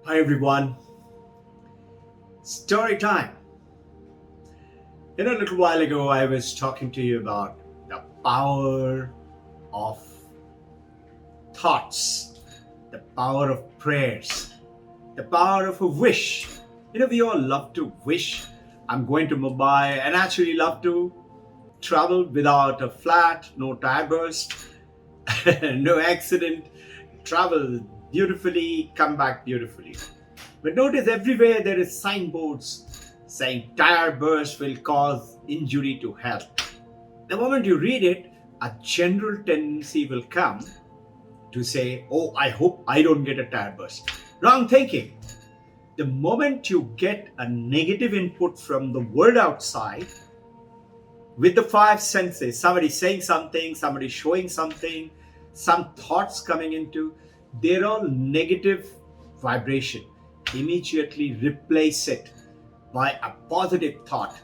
Hi everyone, story time. A little while ago I was talking to you about the power of thoughts, the power of prayers, the power of a wish. We all love to wish. I'm going to Mumbai and actually love to travel without a flat, no tire burst, no accident, travel beautifully, come back beautifully. But notice everywhere there is signboards saying tire burst will cause injury to health. The moment you read it, a general tendency will come to say, oh, I hope I don't get a tire burst. Wrong thinking. The moment you get a negative input from the world outside, with the five senses, somebody saying something, somebody showing something, some thoughts coming into, they're all negative vibration. Immediately replace it by a positive thought.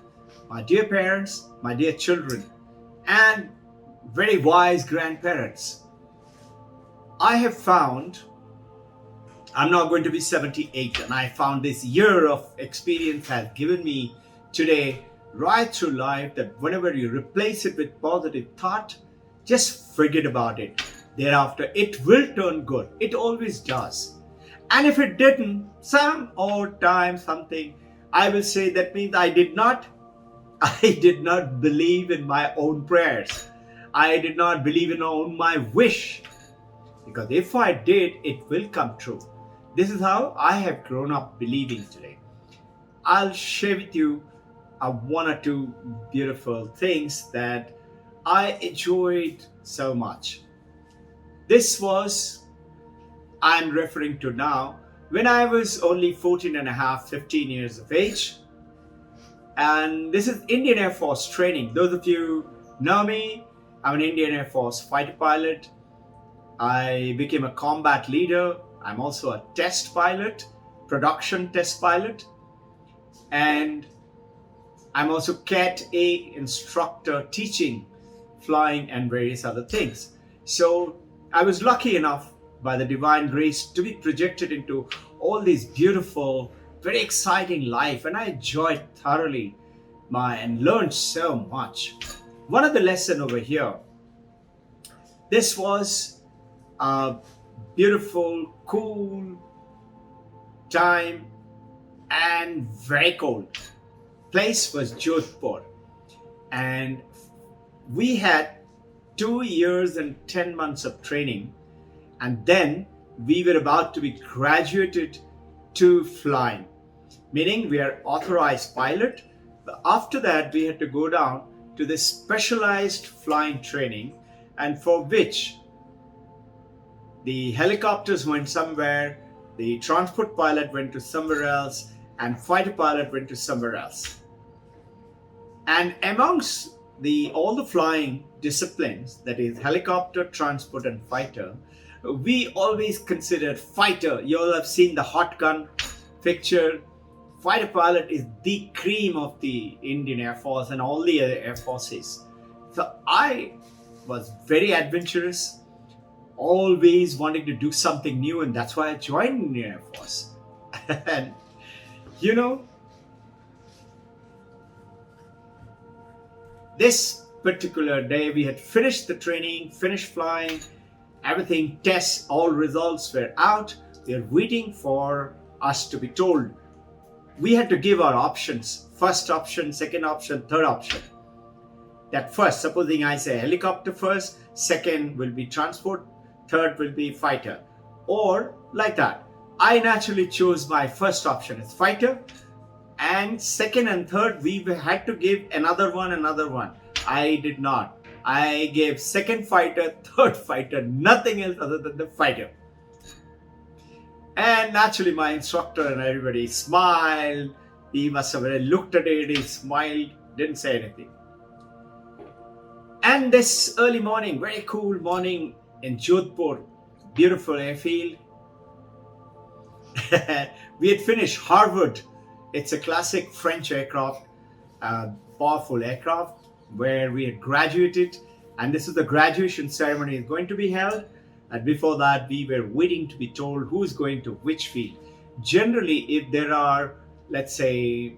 My dear parents, my dear children, and very wise grandparents, I have found, I'm now going to be 78, and I found this year of experience has given me today right through life that whenever you replace it with positive thought, just forget about it. Thereafter, it will turn good. It always does. And if it didn't, some odd time, something, I will say that means I did not believe in my own prayers. I did not believe in my wish. Because if I did, it will come true. This is how I have grown up believing today. I'll share with you one or two beautiful things that I enjoyed so much. This was, I'm referring to now, when I was only 14 and a half, 15 years of age. And this is Indian Air Force training. Those of you know me, I'm an Indian Air Force fighter pilot. I became a combat leader. I'm also a test pilot, production test pilot. And I'm also Cat A instructor teaching flying and various other things. So I was lucky enough by the divine grace to be projected into all these beautiful, very exciting life, and I enjoyed thoroughly and learned so much. One of the lesson over here, this was a beautiful, cool time and very cold. Place was Jodhpur, and we had 2 years and 10 months of training, and then we were about to be graduated to flying, meaning we are authorized pilot. But after that, we had to go down to this specialized flying training, and for which the helicopters went somewhere, the transport pilot went to somewhere else, and fighter pilot went to somewhere else. And amongst all the flying disciplines, that is helicopter, transport, and fighter, we always considered fighter. You all have seen the hot gun picture. Fighter pilot is the cream of the Indian Air Force and all the other air forces. So I was very adventurous, always wanting to do something new, and that's why I joined the Air Force. And this particular day we had finished the training, finished flying, everything, tests, all results were out. They're waiting for us to be told. We had to give our options: first option, second option, third option. That first, supposing I say helicopter first, second will be transport, third will be fighter, or like that. I naturally chose my first option as fighter, and second and third we had to give another one. I did not. I gave second fighter, third fighter, nothing else other than the fighter. And naturally my instructor and everybody smiled. He must have looked at it, he smiled, didn't say anything. And this early morning, very cool morning in Jodhpur, beautiful airfield. We had finished Harvard. It's a classic French aircraft, powerful aircraft, where we had graduated, and this is the graduation ceremony is going to be held. And before that, we were waiting to be told who's going to which field. Generally, if there are, let's say,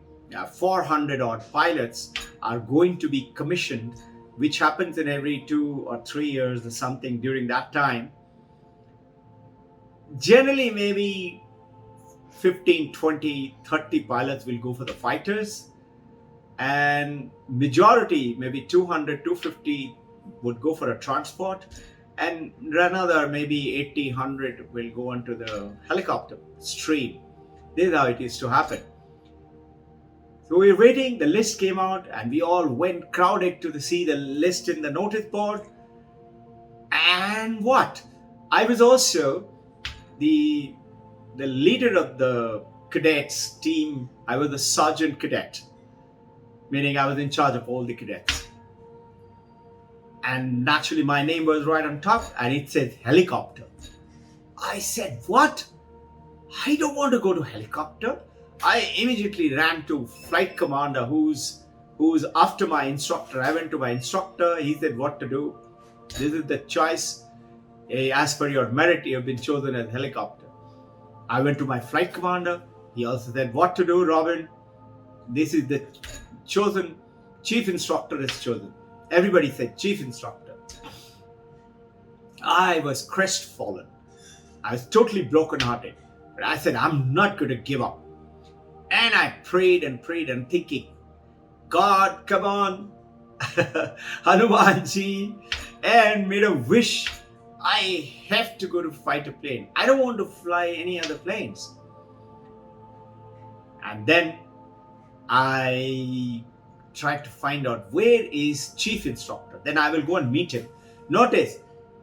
400 odd pilots are going to be commissioned, which happens in every 2 or 3 years or something during that time, generally maybe 15, 20, 30 pilots will go for the fighters, and majority, maybe 200, 250 would go for a transport, and another maybe 80, 100 will go onto the helicopter stream. This is how it used to happen. So we were waiting, the list came out, and we all went crowded to see the list in the notice board. And what? I was also the leader of the cadets team. I was the sergeant cadet, meaning I was in charge of all the cadets. And naturally, my name was right on top, and it said helicopter. I said, what? I don't want to go to helicopter. I immediately ran to flight commander who's after my instructor. I went to my instructor. He said what to do. This is the choice. As per your merit, you have been chosen as helicopter. I went to my flight commander. He also said what to do, Robin. This is the chosen. Chief instructor is chosen. Everybody said chief instructor. I was crestfallen. I was totally brokenhearted. But I said, I'm not going to give up. And I prayed and prayed and thinking, God, come on, Hanumanji, and made a wish. I have to go to fight a plane. I don't want to fly any other planes. And then I tried to find out where is chief instructor. Then I will go and meet him. Notice,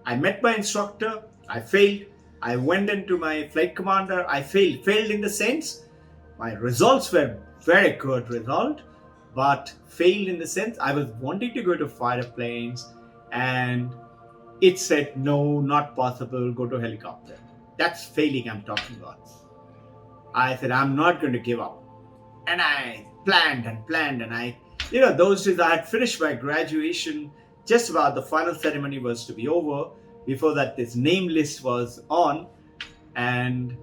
I met my instructor. I failed. I went into my flight commander. I failed. Failed in the sense, my results were very good result, but failed in the sense I was wanting to go to fighter planes, and it said no, not possible. Go to helicopter. That's failing I'm talking about. I said I'm not going to give up, and I planned and planned, and those days I had finished my graduation. Just about the final ceremony was to be over. Before that, this name list was on, and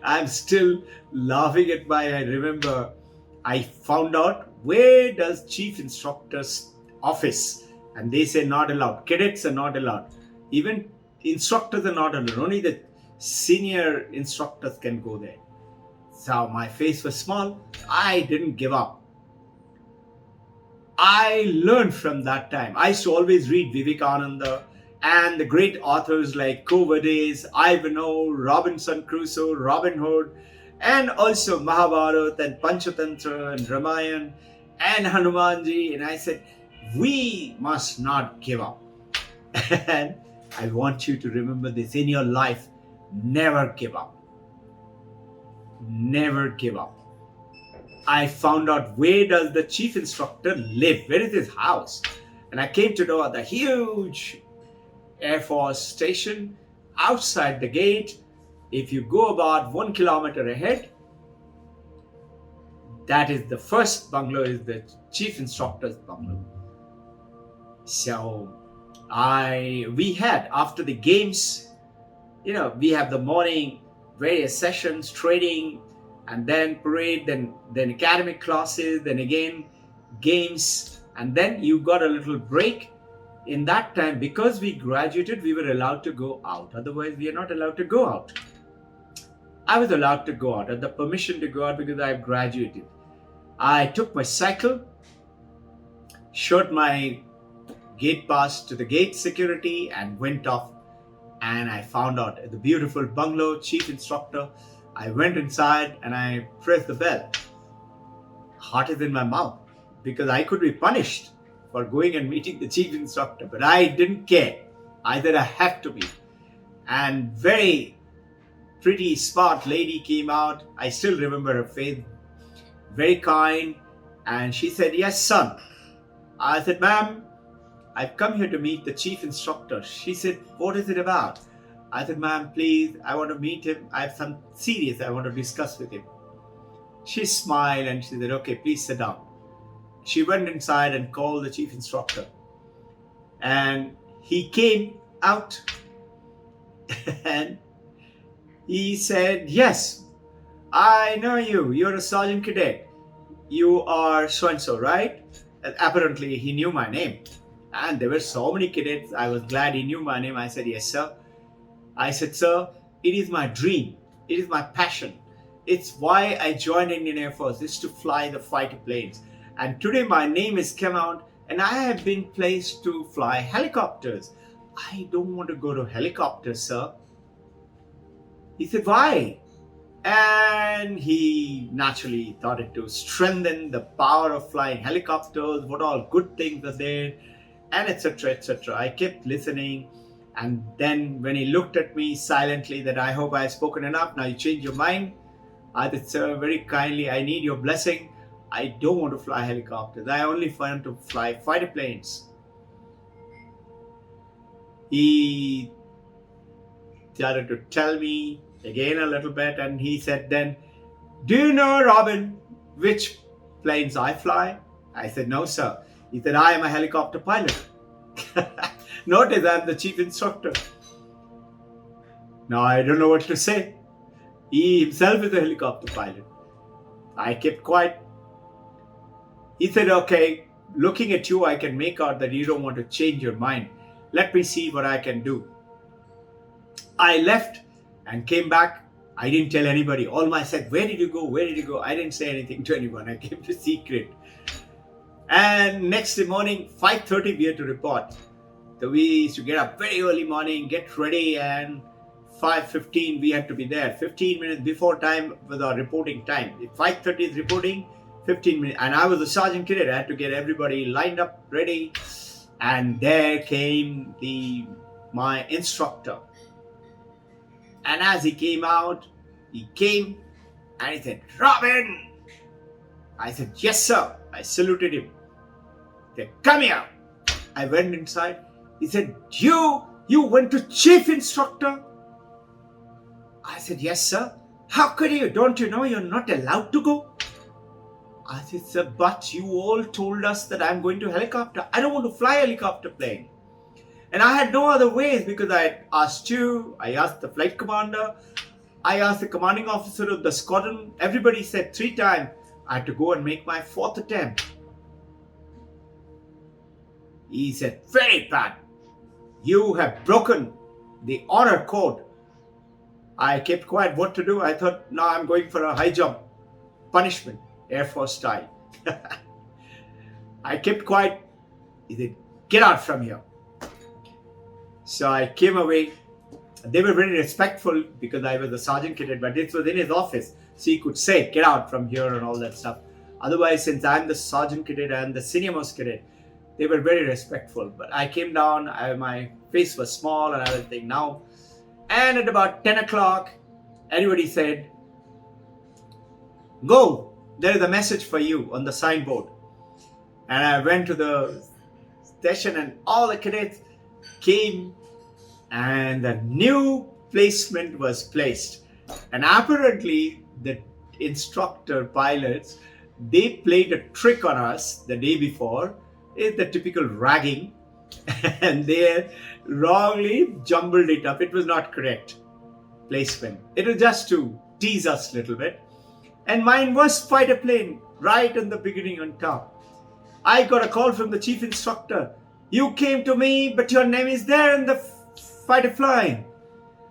I'm still laughing at I remember I found out where does chief instructor's office, and they say not allowed. Cadets are not allowed. Even instructors are not allowed. Only the senior instructors can go there. So my face was small. I didn't give up. I learned from that time. I used to always read Vivekananda and the great authors like Kovades, Ivanhoe, Robinson Crusoe, Robin Hood, and also Mahabharata and Panchatantra and Ramayana and Hanumanji. And I said, we must not give up. And I want you to remember this in your life. Never give up. Never give up. I found out where does the chief instructor live? Where is his house? And I came to know the huge Air Force station outside the gate. If you go about 1 kilometer ahead, that is the first bungalow, is the chief instructor's bungalow. So we had, after the games, we have the morning various sessions, training, and then parade, then academic classes, then again games, and then you got a little break. In that time, because we graduated, we were allowed to go out. Otherwise, we are not allowed to go out. I was allowed to go out. I had the permission to go out because I have graduated. I took my cycle, showed my gate pass to the gate security, and went off. And I found out at the beautiful bungalow, chief instructor. I went inside and I pressed the bell. Heart is in my mouth because I could be punished for going and meeting the chief instructor, but I didn't care. I said I have to be. And very pretty smart lady came out. I still remember her face. Very kind. And she said, yes, son. I said, ma'am, I've come here to meet the chief instructor. She said, what is it about? I said, ma'am, please, I want to meet him. I have some serious I want to discuss with him. She smiled and she said, okay, please sit down. She went inside and called the chief instructor. And he came out and He said, yes, I know you. You're a sergeant cadet. You are so and so, right? And apparently, he knew my name. And there were so many cadets. I was glad he knew my name. I said, yes, sir. I said, sir, it is my dream. It is my passion. It's why I joined Indian Air Force, is to fly the fighter planes. And today my name has come out and I have been placed to fly helicopters. I don't want to go to helicopters, sir. He said, why? And he naturally thought it to strengthen the power of flying helicopters, what all good things are there, and etc. etc. I kept listening, and then when he looked at me silently, that I hope I have spoken enough, now you change your mind. I said, sir, very kindly, I need your blessing. I don't want to fly helicopters. I only want to fly fighter planes. He started to tell me again a little bit, and he said then, do you know, Robin, which planes I fly? I said, no, sir. He said, I am a helicopter pilot. Notice I'm the chief instructor. Now I don't know what to say. He himself is a helicopter pilot. I kept quiet. He said, okay, looking at you, I can make out that you don't want to change your mind. Let me see what I can do. I left and came back. I didn't tell anybody. Alma said, where did you go? Where did you go? I didn't say anything to anyone. I kept it secret. And next morning, 5:30, we had to report. So we used to get up very early morning, get ready, and 5:15 we had to be there. 15 minutes before time was our reporting time. If 5:30 is reporting, 15 minutes. And I was a sergeant cadet. I had to get everybody lined up, ready. And there came my instructor. And as he came out, he came and he said, Robin! I said, yes, sir. I saluted him. He said, come here. I went inside. He said, you went to chief instructor? I said, yes, sir. How could you? Don't you know you're not allowed to go? I said, sir, but you all told us that I'm going to helicopter. I don't want to fly a helicopter plane. And I had no other ways, because I asked you, I asked the flight commander, I asked the commanding officer of the squadron. Everybody said 3 times. I had to go and make my 4th attempt. He said, very bad. You have broken the honor code. I kept quiet. What to do? I thought, no, I'm going for a high jump. Punishment. Air Force style. I kept quiet. He said, get out from here. So I came away. They were very respectful because I was a sergeant cadet, but this was in his office. So he could say, get out from here and all that stuff. Otherwise, since I'm the sergeant cadet and the senior most cadet, they were very respectful. But I came down, my face was small and everything now. And at about 10 o'clock, everybody said, go, there is a message for you on the signboard. And I went to the station and all the cadets came and the new placement was placed. And apparently the instructor pilots, they played a trick on us the day before. It's the typical ragging. And they wrongly jumbled it up. It was not correct placement. It was just to tease us a little bit. And mine was fighter plane right in the beginning on top. I got a call from the chief instructor. You came to me, but your name is there in the fighter flying.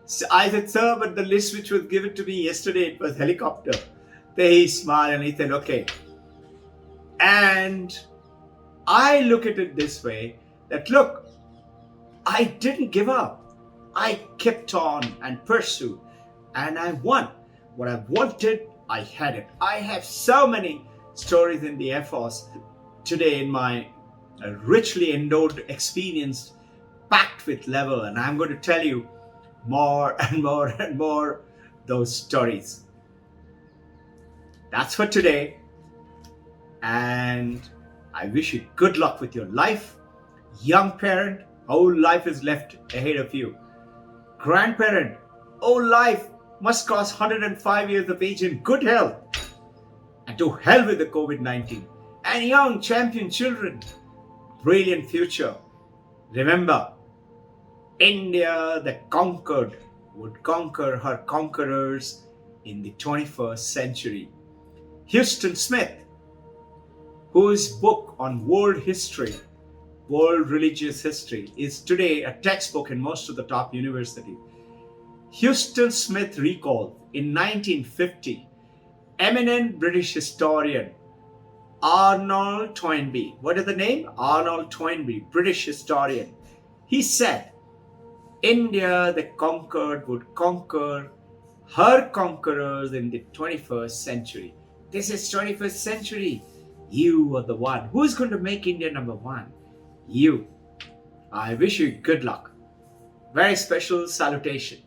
So I said, sir, but the list which was given to me yesterday, it was helicopter. Then he smiled and he said, okay. And I look at it this way, that look, I didn't give up. I kept on and pursued, and I won. What I wanted, I had it. I have so many stories in the Air Force today in my richly endowed experience, packed with level, and I'm going to tell you more and more and more those stories. That's for today, and I wish you good luck with your life. Young parent, whole life is left ahead of you. Grandparent, whole life must cross 105 years of age in good health. And to hell with the COVID-19. And young champion children, brilliant future. Remember, India the conquered would conquer her conquerors in the 21st century. Houston Smith, whose book on world history, world religious history, is today a textbook in most of the top universities. Houston Smith recalled in 1950, eminent British historian Arnold Toynbee. What is the name? Arnold Toynbee, British historian. He said, India the conquered would conquer her conquerors in the 21st century. This is 21st century. You are the one. Who is going to make India number one? You. I wish you good luck. Very special salutation.